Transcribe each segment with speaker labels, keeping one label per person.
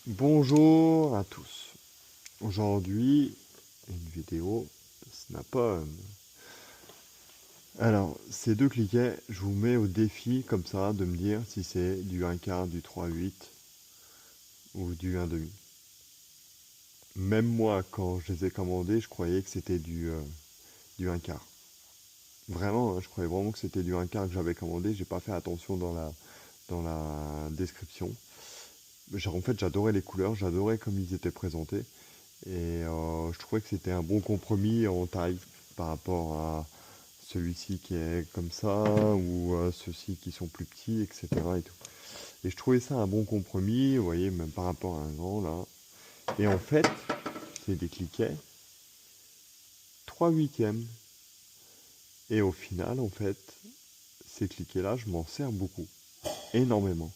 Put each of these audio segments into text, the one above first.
Speaker 1: Bonjour à tous. Aujourd'hui, une vidéo Snap-on. Alors, ces deux cliquets, je vous mets au défi comme ça de me dire si c'est du 1/4, du 3/8 ou du 1/2. Même moi, quand je les ai commandés, je croyais que c'était du 1/4. Vraiment, hein, je croyais vraiment que c'était du 1/4 que j'avais commandé. J'ai pas fait attention dans la description. En fait, j'adorais les couleurs, j'adorais comme ils étaient présentés. Et je trouvais que c'était un bon compromis en taille par rapport à celui-ci qui est comme ça ou ceux-ci qui sont plus petits, etc. Et tout. Et je trouvais ça un bon compromis, vous voyez, même par rapport à un grand là. Et en fait, c'est des cliquets 3/8. Et au final, en fait, ces cliquets-là, je m'en sers beaucoup, énormément.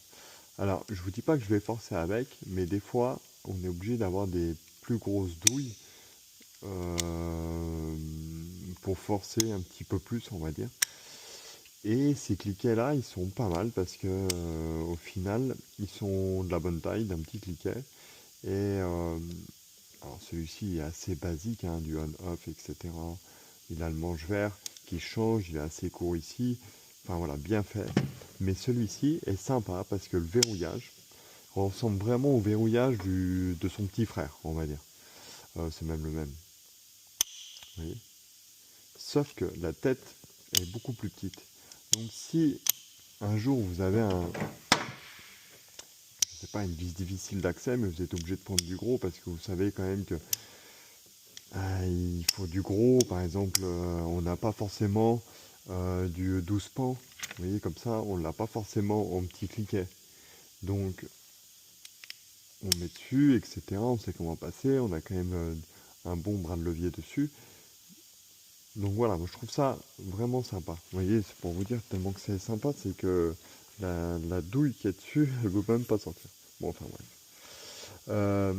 Speaker 1: Alors, je vous dis pas que je vais forcer avec, mais des fois, on est obligé d'avoir des plus grosses douilles euh, pour forcer un petit peu plus, on va dire. Et ces cliquets-là, ils sont pas mal parce que au final, ils sont de la bonne taille d'un petit cliquet. Et alors celui-ci est assez basique, hein, du on-off, etc. Il a le manche vert qui change, il est assez court ici. Enfin voilà, bien fait. Mais celui-ci est sympa parce que le verrouillage ressemble vraiment au verrouillage de son petit frère, on va dire. C'est même le même. Vous voyez. Sauf que la tête est beaucoup plus petite. Donc si un jour vous avez je sais pas, une vis difficile d'accès, mais vous êtes obligé de prendre du gros parce que vous savez quand même que il faut du gros. Par exemple, on n'a pas forcément du 12 pans. Vous voyez, comme ça, on l'a pas forcément en petit cliquet. Donc, on met dessus, etc. On sait comment passer. On a quand même un bon bras de levier dessus. Donc voilà, moi je trouve ça vraiment sympa. Vous voyez, c'est pour vous dire tellement que c'est sympa, c'est que la douille qui est dessus, elle ne veut même pas sortir. Bon, enfin bref. Euh,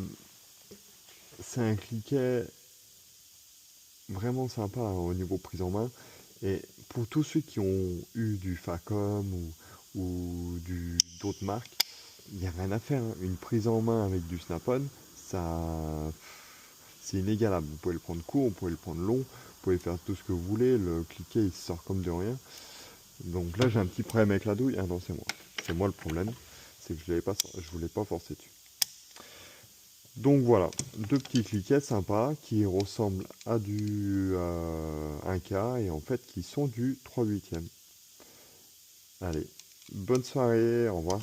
Speaker 1: c'est un cliquet vraiment sympa, hein, au niveau prise en main. Et pour tous ceux qui ont eu du Facom ou d'autres marques, il n'y a rien à faire, hein. Une prise en main avec du Snap-on, ça, c'est inégalable. Vous pouvez le prendre court, vous pouvez le prendre long, vous pouvez faire tout ce que vous voulez. Le cliquet, il sort comme de rien. Donc là, j'ai un petit problème avec la douille. Ah non, c'est moi. C'est moi le problème. C'est que je voulais pas forcer dessus. Donc voilà, deux petits cliquets sympas qui ressemblent à du 1K et en fait qui sont du 3/8. Allez, bonne soirée, au revoir.